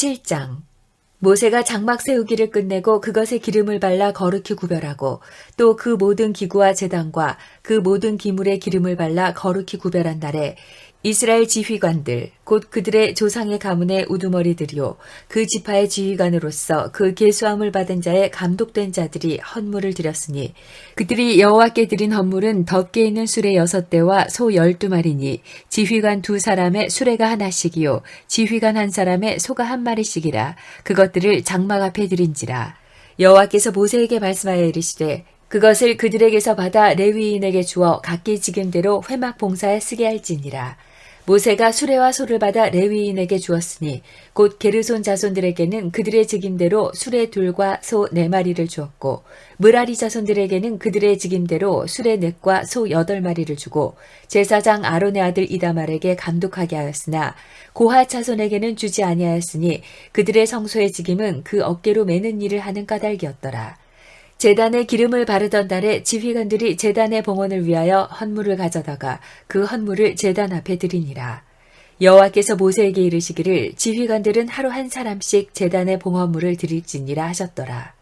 7장. 모세가 장막 세우기를 끝내고 그것에 기름을 발라 거룩히 구별하고 또 그 모든 기구와 제단과 그 모든 기물에 기름을 발라 거룩히 구별한 날에 이스라엘 지휘관들 곧 그들의 조상의 가문의 우두머리들이요 그 지파의 지휘관으로서 그 계수함을 받은 자의 감독된 자들이 헌물을 드렸으니 그들이 여호와께 드린 헌물은 덮개 있는 수레 6대와 소 12마리니 지휘관 2사람의 수레가 하나씩이요 지휘관 1사람의 소가 1마리씩이라 그것들을 장막 앞에 드린지라. 여호와께서 모세에게 말씀하여 이르시되 그것을 그들에게서 받아 레위인에게 주어 각기 직임대로 회막 봉사에 쓰게 할지니라. 모세가 수레와 소를 받아 레위인에게 주었으니 곧 게르손 자손들에게는 그들의 직임대로 수레 2과 소 4마리를 주었고 므라리 자손들에게는 그들의 직임대로 수레 4과 소 8마리를 주고 제사장 아론의 아들 이다말에게 감독하게 하였으나 고핫 자손에게는 주지 아니하였으니 그들의 성소의 직임은 그 어깨로 매는 일을 하는 까닭이었더라. 제단에 기름을 바르던 달에 지휘관들이 제단의 봉헌을 위하여 헌물을 가져다가 그 헌물을 제단 앞에 드리니라. 여호와께서 모세에게 이르시기를 지휘관들은 하루 한 사람씩 제단의 봉헌물을 드릴지니라 하셨더라.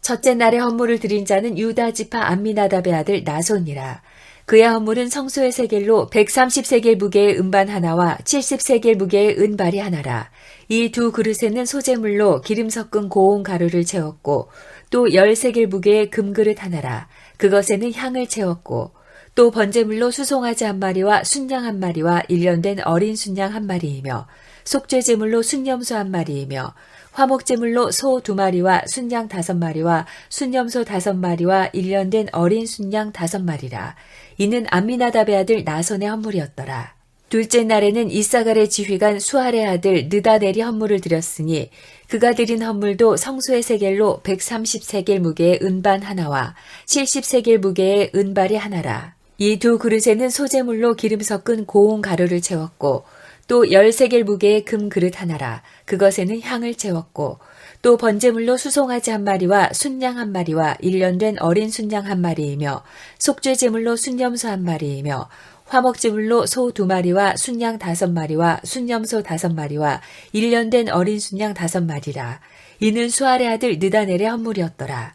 첫째 날에 헌물을 드린 자는 유다 지파 암미나답의 아들 나손이라. 그의 헌물은 성소의 세겔로 130세겔 무게의 은반 하나와 70세겔 무게의 은발이 하나라. 이 2 그릇에는 소재물로 기름 섞은 고운 가루를 채웠고 또 10세겔 무게의 금그릇 하나라. 그것에는 향을 채웠고 또 번제물로 수송아지 1마리와 순양 1마리와 1년된 어린 순양 1마리이며 속죄제물로 순염소 1마리이며 화목제물로 소 2마리와 순양 5마리와 순염소 5마리와 1년된 어린 순양 5마리라. 이는 암미나답의 아들 나손의 헌물이었더라. 둘째 날에는 이사갈의 지휘관 수알의 아들 느다넬이 헌물을 드렸으니 그가 드린 헌물도 성소의 세겔로 130세겔 무게의 은반 하나와 70세겔 무게의 은발이 하나라. 이 2 그릇에는 소재물로 기름 섞은 고운 가루를 채웠고 또 10세겔 무게의 금그릇 하나라. 그것에는 향을 채웠고 또 번제물로 수송아지 1마리와 순양 1마리와 1년된 어린 순양 1마리이며 속죄제물로 순염소 1마리이며 화목제물로 소 2마리와 순양 5마리와 순염소 5마리와 1년된 어린 순양 5마리라. 이는 수알의 아들 느다넬의 헌물이었더라.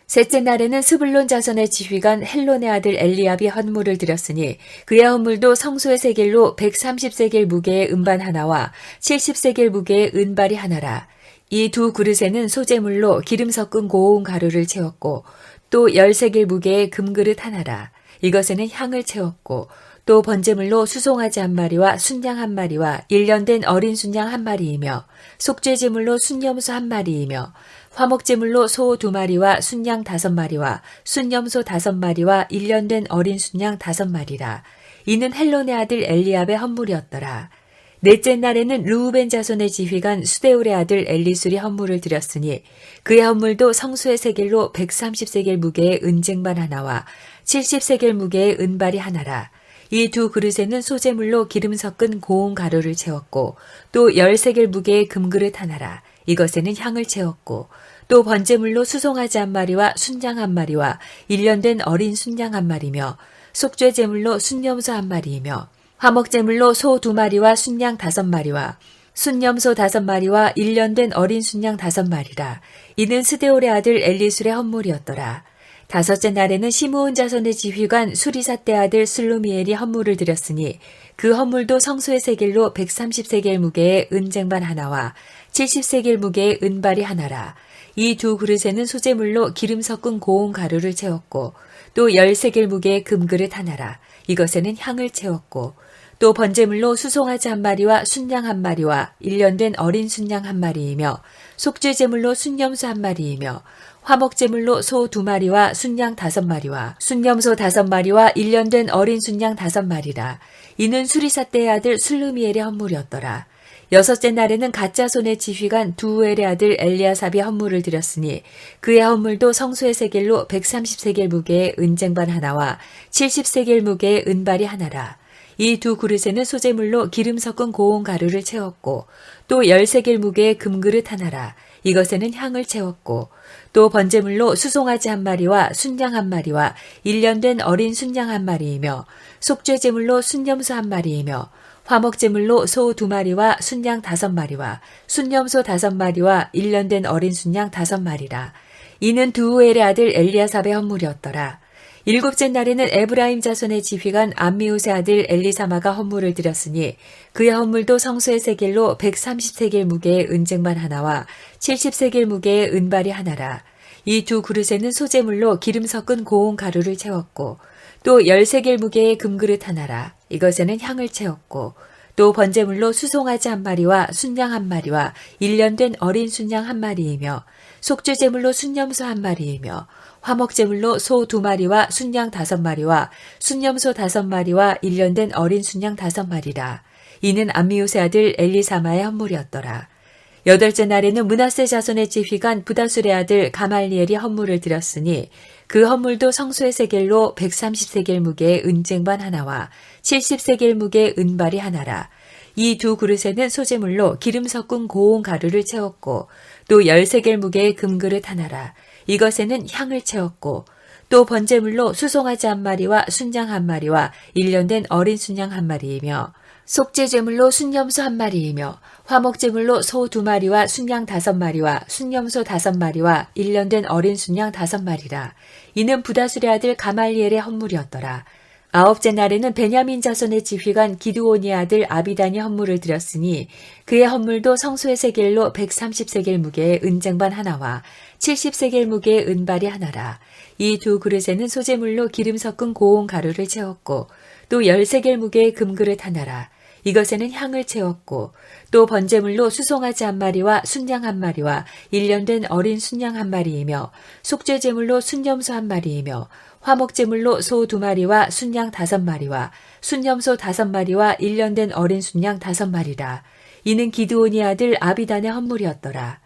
셋째 날에는 스불론 자손의 지휘관 헬론의 아들 엘리압이 헌물을 드렸으니 그의 헌물도 성소의 세겔로 130세겔 무게의 은반 하나와 70세겔 무게의 은발이 하나라. 이 2 그릇에는 소재물로 기름 섞은 고운 가루를 채웠고 또 10세겔 무게의 금그릇 하나라. 이것에는 향을 채웠고 또 번제물로 수송아지 1마리와 순양 1마리와 1년된 어린 순양 1마리이며 속죄제물로 순염소 1마리이며 화목제물로 소 2마리와 순양 5마리와 순염소 5마리와 1년된 어린 순양 5마리라. 이는 헬론의 아들 엘리압의 헌물이었더라. 넷째 날에는 르우벤 자손의 지휘관 수데울의 아들 엘리술이 헌물을 드렸으니 그의 헌물도 성소의 세겔로 130세겔 무게의 은쟁반 하나와 70세겔 무게의 은발이 하나라. 이 2 그릇에는 소재물로 기름 섞은 고운 가루를 채웠고 또 10세겔 무게의 금그릇 하나라. 이것에는 향을 채웠고 또 번제물로 수송아지 1마리와 순양 1마리와 1년된 어린 순양 1마리며 속죄제물로 순염소 1마리이며 화목제물로 소 2마리와 순양 5마리와 순염소 5마리와 1년된 어린 순양 5마리라. 이는 스데올의 아들 엘리술의 헌물이었더라. 다섯째 날에는 시므온 자손의 지휘관 수리삿대 아들 슬루미엘이 헌물을 드렸으니 그 헌물도 성소의 세겔로 130세겔 무게의 은쟁반 하나와 70세겔 무게의 은발이 하나라. 이 2 그릇에는 소재물로 기름 섞은 고운 가루를 채웠고 또 10세겔 무게의 금그릇 하나라. 이것에는 향을 채웠고 또 번제물로 수송아지 1마리와 순양 1마리와 1년된 어린 순양 1마리이며 속죄제물로 순염소 1마리이며 화목제물로 소 2마리와 순양 5마리와 순염소 5마리와 1년된 어린 순양 5마리라. 이는 수리삿대의 아들 슬루미엘의 헌물이었더라. 여섯째 날에는 갓자손의 지휘관 두우엘의 아들 엘리아삽이 헌물을 드렸으니 그의 헌물도 성소의 세겔로 130세겔 무게의 은쟁반 하나와 70세겔 무게의 은발이 하나라. 이 두 그릇에는 소재물로 기름 섞은 고운 가루를 채웠고 또 13개 무게의 금그릇 하나라. 이것에는 향을 채웠고 또 번제물로 수송아지 한 마리와 순양 한 마리와 1년 된 어린 순양 한 마리이며 속죄제물로 순염소 한 마리이며 화목제물로 소 2마리와 순양 5마리와 순염소 5마리와 1년 된 어린 순양 5마리라. 이는 두우엘의 아들 엘리아삽의 헌물이었더라. 일곱째 날에는 에브라임 자손의 지휘관 암미우스의 아들 엘리사마가 헌물을 드렸으니 그의 헌물도 성소의 세겔로 130세겔 무게의 은쟁반 하나와 70세겔 무게의 은발이 하나라. 이 두 그릇에는 소재물로 기름 섞은 고운 가루를 채웠고 또 13개 무게의 금그릇 하나라. 이것에는 향을 채웠고 또 번제물로 수송아지 한 마리와 순양 한 마리와 1년 된 어린 순양 한 마리이며 속죄제물로 순염소 한 마리이며 화목제물로 소 2마리와 순양 5마리와 순염소 5마리와 1년 된 어린 순양 5마리라. 이는 암미우스의 아들 엘리사마의 헌물이었더라. 여덟째 날에는 므낫세 자손의 지휘관 부다술의 아들 가말리엘이 헌물을 드렸으니 그 헌물도 성소의 세겔로 130세겔 무게의 은쟁반 하나와 70세겔 무게의 은발이 하나라. 이 두 그릇에는 소재물로 기름 섞은 고운 가루를 채웠고 또 13개 무게의 금그릇 하나라. 이것에는 향을 채웠고 또 번제물로 수송아지 한 마리와 순양 한 마리와 1년 된 어린 순양 한 마리이며 속죄제물로 순염소 한 마리이며 화목제물로 소 2마리와 순양 5마리와 순염소 5마리와 1년 된 어린 순양 5마리라. 이는 부다술의 아들 가말리엘의 헌물이었더라. 아홉째 날에는 베냐민 자손의 지휘관 기드온의 아들 아비단이 헌물을 드렸으니 그의 헌물도 성소의 세겔로 130세겔 무게의 은쟁반 하나와 70세겔 무게의 은발이 하나라. 이 두 그릇에는 소재물로 기름 섞은 고운 가루를 채웠고 또 13개 무게의 금그릇 하나라. 이것에는 향을 채웠고 또 번제물로 수송아지 한 마리와 순양 한 마리와 1년 된 어린 순양 한 마리이며 속죄제물로 순염소 한 마리이며 화목제물로 소 2마리와 순양 5마리와 순염소 5마리와 1년 된 어린 순양 5마리라. 이는 기드온의 아들 아비단의 헌물이었더라.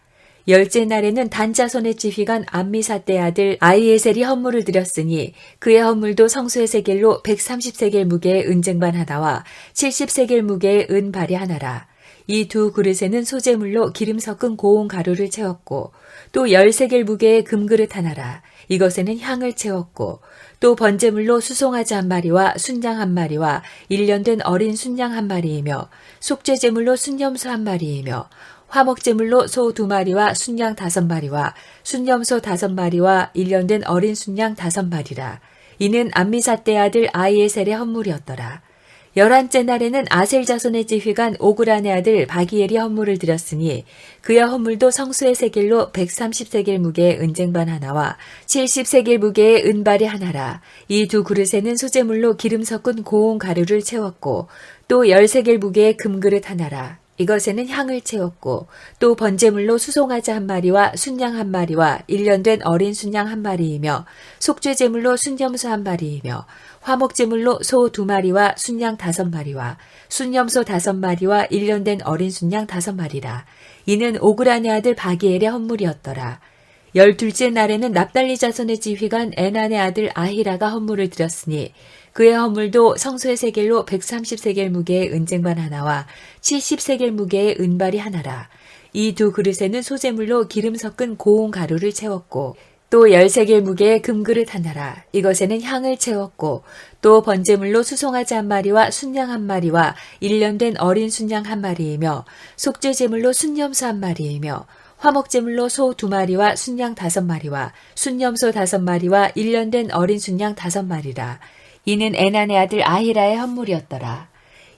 열째 날에는 단자손의 지휘관 암미사떼의 아들 아이에셀이 헌물을 드렸으니 그의 헌물도 성소의 세겔로 130세겔 무게의 은쟁반 하나와 70세겔 무게의 은발이 하나라. 이 두 그릇에는 소재물로 기름 섞은 고운 가루를 채웠고 또 13개 무게의 금그릇 하나라. 이것에는 향을 채웠고 또 번제물로 수송아지 한 마리와 순양 한 마리와 1년 된 어린 순양 한 마리이며 속죄제물로 순염소 한 마리이며 화목제물로 소 2마리와 순양 5마리와 순염소 5마리와 1년 된 어린 순양 5마리라. 이는 암미사떼의 아들 아이에셀의 헌물이었더라. 11째 날에는 아셀 자손의 지휘관 오그란의 아들 바기엘이 헌물을 드렸으니 그의 헌물도 성소의 세겔로 130세겔 무게의 은쟁반 하나와 70세겔 무게의 은발이 하나라. 이 두 그릇에는 소재물로 기름 섞은 고운 가루를 채웠고 또 13개 무게의 금그릇 하나라. 이것에는 향을 채웠고 또 번제물로 수송아지 한 마리와 순양 한 마리와 1년 된 어린 순양 한 마리이며 속죄제물로 순염소 한 마리이며 화목제물로 소 2마리와 순양 5마리와 순염소 5마리와 1년 된 어린 순양 5마리라. 이는 오그란의 아들 바기엘의 헌물이었더라. 12째 날에는 납달리 자손의 지휘관 에난의 아들 아히라가 헌물을 드렸으니 그의 헌물도 성소의 세겔로 130세겔 무게의 은쟁반 하나와 70세겔 무게의 은발이 하나라. 이 두 그릇에는 소재물로 기름 섞은 고운 가루를 채웠고 또 13개 무게의 금그릇 하나라. 이것에는 향을 채웠고 또 번제물로 수송아지 한 마리와 순양 한 마리와 1년 된 어린 순양 한 마리이며 속죄제물로 순염소 한 마리이며 화목제물로 소 2마리와 순양 5마리와 순염소 5마리와 1년 된 어린 순양 5마리라. 이는 에난의 아들 아히라의 헌물이었더라.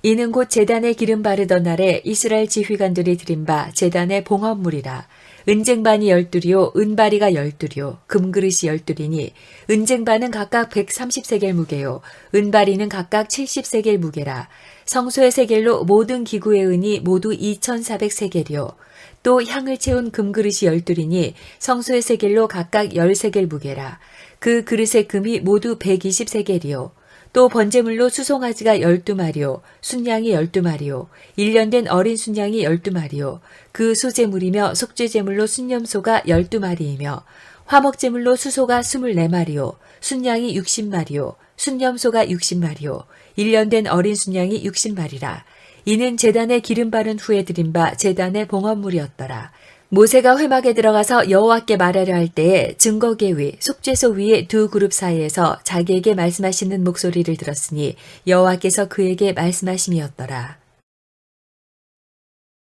이는 곧 제단에 기름 바르던 날에 이스라엘 지휘관들이 드린 바 제단의 봉헌물이라. 은쟁반이 12요 은바리가 12요 금그릇이 12이니 은쟁반은 각각 130세겔 무게요 은바리는 각각 70세겔 무게라. 성소의 세겔로 모든 기구의 은이 모두 2400세겔이요 또 향을 채운 금그릇이 12이니 성소의 세겔로 각각 10세겔 무게라. 그 그릇의 금이 모두 120세겔이요 또 번제물로 수송아지가 12마리요 순양이 12마리요 1년 된 어린 순양이 12마리요 그 소재물이며 속죄제물로 순염소가 12마리이며 화목제물로 수소가 24마리요 순양이 60마리요 순염소가 60마리요 1년 된 어린 순양이 60마리라. 이는 제단에 기름 바른 후에 드린 바 제단의 봉헌물이었더라. 모세가 회막에 들어가서 여호와께 말하려 할 때에 증거계 위, 속죄소 위의 두 그룹 사이에서 자기에게 말씀하시는 목소리를 들었으니 여호와께서 그에게 말씀하심이었더라.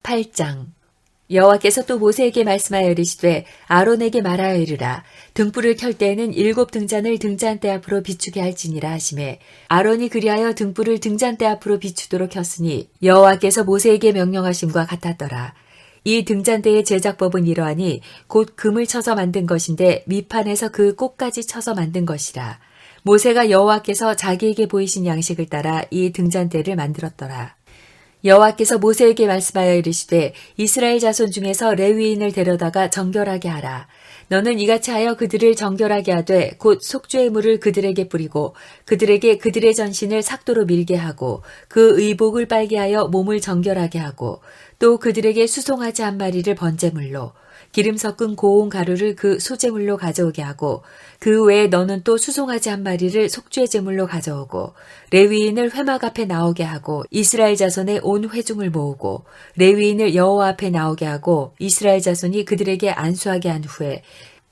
8장. 여호와께서 또 모세에게 말씀하여 이르시되 아론에게 말하여 이르라. 등불을 켤 때에는 7 등잔을 등잔대 앞으로 비추게 할지니라 하시매 아론이 그리하여 등불을 등잔대 앞으로 비추도록 켰으니 여호와께서 모세에게 명령하심과 같았더라. 이 등잔대의 제작법은 이러하니 곧 금을 쳐서 만든 것인데 밑판에서 그 꼭까지 쳐서 만든 것이라. 모세가 여호와께서 자기에게 보이신 양식을 따라 이 등잔대를 만들었더라. 여호와께서 모세에게 말씀하여 이르시되 이스라엘 자손 중에서 레위인을 데려다가 정결하게 하라. 너는 이같이 하여 그들을 정결하게 하되 곧 속죄의 물을 그들에게 뿌리고 그들에게 그들의 전신을 삭도로 밀게 하고 그 의복을 빨게 하여 몸을 정결하게 하고 또 그들에게 수송아지 한 마리를 번제물로 기름 섞은 고운 가루를 그 소제물로 가져오게 하고 그 외에 너는 또 수송아지 한 마리를 속죄제물로 가져오고 레위인을 회막 앞에 나오게 하고 이스라엘 자손의 온 회중을 모으고 레위인을 여호와 앞에 나오게 하고 이스라엘 자손이 그들에게 안수하게 한 후에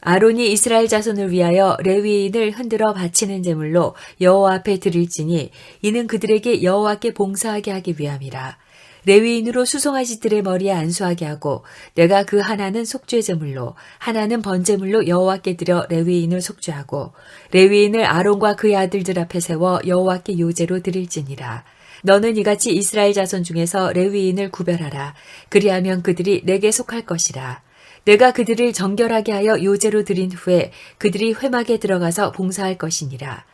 아론이 이스라엘 자손을 위하여 레위인을 흔들어 바치는 제물로 여호와 앞에 드릴지니 이는 그들에게 여호와께 봉사하게 하기 위함이라. 레위인으로 수송아지들의 머리에 안수하게 하고 내가 그 하나는 속죄제물로 하나는 번제물로 여호와께 드려 레위인을 속죄하고 레위인을 아론과 그의 아들들 앞에 세워 여호와께 요제로 드릴지니라. 너는 이같이 이스라엘 자손 중에서 레위인을 구별하라. 그리하면 그들이 내게 속할 것이라. 내가 그들을 정결하게 하여 요제로 드린 후에 그들이 회막에 들어가서 봉사할 것이니라.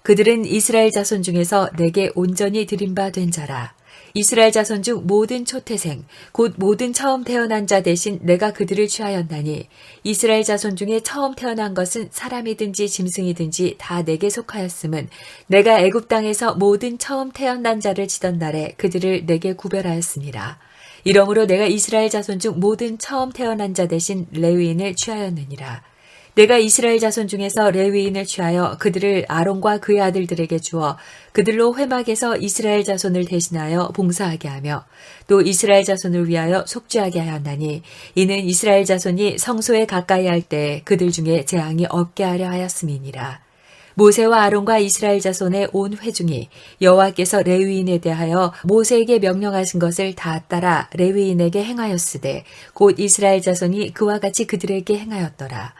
그들은 이스라엘 자손 중에서 내게 온전히 드린 바 된 자라. 이스라엘 자손 중 모든 초태생 곧 모든 처음 태어난 자 대신 내가 그들을 취하였나니 이스라엘 자손 중에 처음 태어난 것은 사람이든지 짐승이든지 다 내게 속하였음은 내가 애굽 땅에서 모든 처음 태어난 자를 치던 날에 그들을 내게 구별하였습니다. 이러므로 내가 이스라엘 자손 중 모든 처음 태어난 자 대신 레위인을 취하였느니라. 내가 이스라엘 자손 중에서 레위인을 취하여 그들을 아론과 그의 아들들에게 주어 그들로 회막에서 이스라엘 자손을 대신하여 봉사하게 하며 또 이스라엘 자손을 위하여 속죄하게 하였나니 이는 이스라엘 자손이 성소에 가까이 할 때 그들 중에 재앙이 없게 하려 하였음이니라. 모세와 아론과 이스라엘 자손의 온 회중이 여호와께서 레위인에 대하여 모세에게 명령하신 것을 다 따라 레위인에게 행하였으되 곧 이스라엘 자손이 그와 같이 그들에게 행하였더라.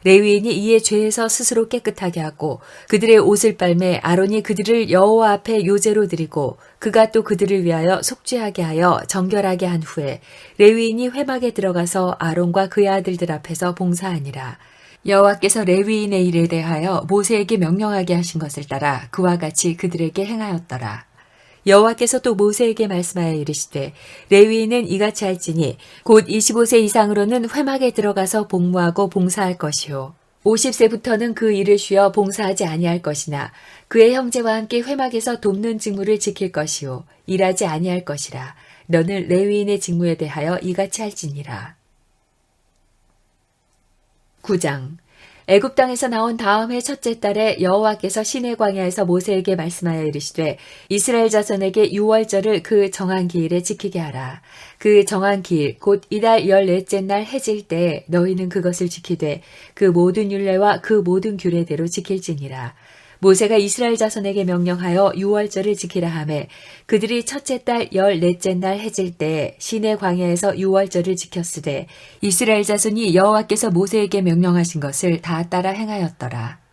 레위인이 이에 죄에서 스스로 깨끗하게 하고 그들의 옷을 빨매 아론이 그들을 여호와 앞에 요제로 드리고 그가 또 그들을 위하여 속죄하게 하여 정결하게 한 후에 레위인이 회막에 들어가서 아론과 그의 아들들 앞에서 봉사하니라. 여호와께서 레위인의 일에 대하여 모세에게 명령하게 하신 것을 따라 그와 같이 그들에게 행하였더라. 여호와께서 또 모세에게 말씀하여 이르시되 레위인은 이같이 할지니 곧 25세 이상으로는 회막에 들어가서 복무하고 봉사할 것이요 50세부터는 그 일을 쉬어 봉사하지 아니할 것이나 그의 형제와 함께 회막에서 돕는 직무를 지킬 것이요 일하지 아니할 것이라. 너는 레위인의 직무에 대하여 이같이 할지니라. 9장. 애굽 땅에서 나온 다음 해 첫째 달에 여호와께서 시내 광야에서 모세에게 말씀하여 이르시되 이스라엘 자손에게 유월절을 그 정한 기일에 지키게 하라. 그 정한 기일 곧 이달 14째 날 해질 때 너희는 그것을 지키되 그 모든 율례와 그 모든 규례대로 지킬지니라. 모세가 이스라엘 자손에게 명령하여 유월절을 지키라 하매 그들이 첫째 달 14째 날 해질 때 시내 광야에서 유월절을 지켰으되 이스라엘 자손이 여호와께서 모세에게 명령하신 것을 다 따라 행하였더라.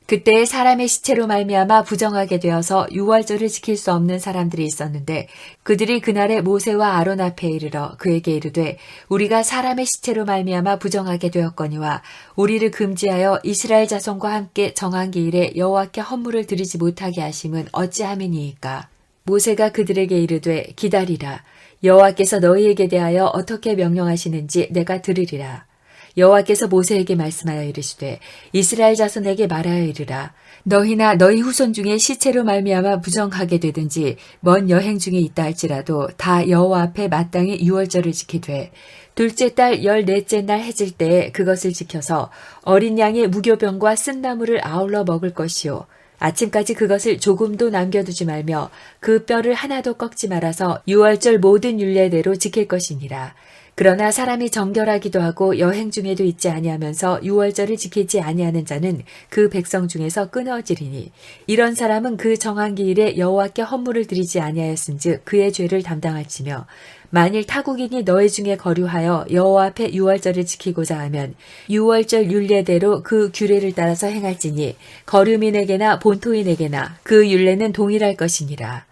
그때 사람의 시체로 말미암아 부정하게 되어서 유월절을 지킬 수 없는 사람들이 있었는데 그들이 그날에 모세와 아론 앞에 이르러 그에게 이르되 우리가 사람의 시체로 말미암아 부정하게 되었거니와 우리를 금지하여 이스라엘 자손과 함께 정한 기일에 여호와께 헌물을 드리지 못하게 하심은 어찌함이니이까. 모세가 그들에게 이르되 기다리라. 여호와께서 너희에게 대하여 어떻게 명령하시는지 내가 들으리라. 여호와께서 모세에게 말씀하여 이르시되 이스라엘 자손에게 말하여 이르라. 너희나 너희 후손 중에 시체로 말미암아 부정하게 되든지 먼 여행 중에 있다 할지라도 다 여호와 앞에 마땅히 유월절을 지키되 둘째 달 14째 날 해질 때에 그것을 지켜서 어린 양의 무교병과 쓴나물을 아울러 먹을 것이요 아침까지 그것을 조금도 남겨두지 말며 그 뼈를 하나도 꺾지 말아서 유월절 모든 율례대로 지킬 것이니라. 그러나 사람이 정결하기도 하고 여행 중에도 있지 아니하면서 유월절을 지키지 아니하는 자는 그 백성 중에서 끊어지리니 이런 사람은 그 정한 기일에 여호와께 헌물을 드리지 아니하였은즉 그의 죄를 담당할지며 만일 타국인이 너희 중에 거류하여 여호와 앞에 유월절을 지키고자 하면 유월절 율례대로 그 규례를 따라서 행할지니 거류민에게나 본토인에게나 그 율례는 동일할 것이니라.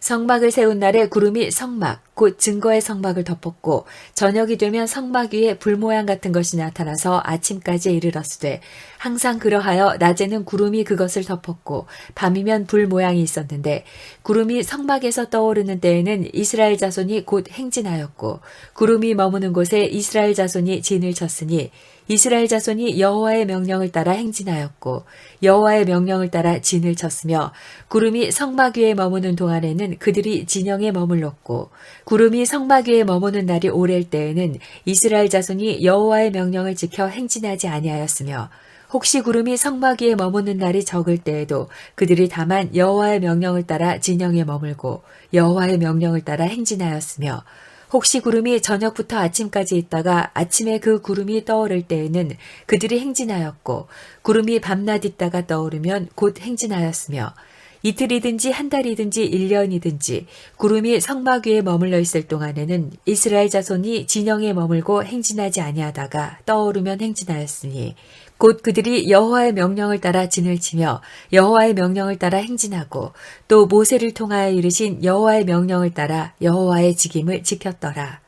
성막을 세운 날에 구름이 성막 곧 증거의 성막을 덮었고 저녁이 되면 성막 위에 불 모양 같은 것이 나타나서 아침까지 이르렀으되 항상 그러하여 낮에는 구름이 그것을 덮었고 밤이면 불 모양이 있었는데 구름이 성막에서 떠오르는 때에는 이스라엘 자손이 곧 행진하였고 구름이 머무는 곳에 이스라엘 자손이 진을 쳤으니 이스라엘 자손이 여호와의 명령을 따라 행진하였고 여호와의 명령을 따라 진을 쳤으며 구름이 성막 위에 머무는 동안에는 그들이 진영에 머물렀고 구름이 성막 위에 머무는 날이 오랠 때에는 이스라엘 자손이 여호와의 명령을 지켜 행진하지 아니하였으며 혹시 구름이 성막 위에 머무는 날이 적을 때에도 그들이 다만 여호와의 명령을 따라 진영에 머물고 여호와의 명령을 따라 행진하였으며 혹시 구름이 저녁부터 아침까지 있다가 아침에 그 구름이 떠오를 때에는 그들이 행진하였고 구름이 밤낮 있다가 떠오르면 곧 행진하였으며 이틀이든지 한 달이든지 1년이든지 구름이 성막 위에 머물러 있을 동안에는 이스라엘 자손이 진영에 머물고 행진하지 아니하다가 떠오르면 행진하였으니 곧 그들이 여호와의 명령을 따라 진을 치며 여호와의 명령을 따라 행진하고 또 모세를 통하여 이르신 여호와의 명령을 따라 여호와의 직임을 지켰더라.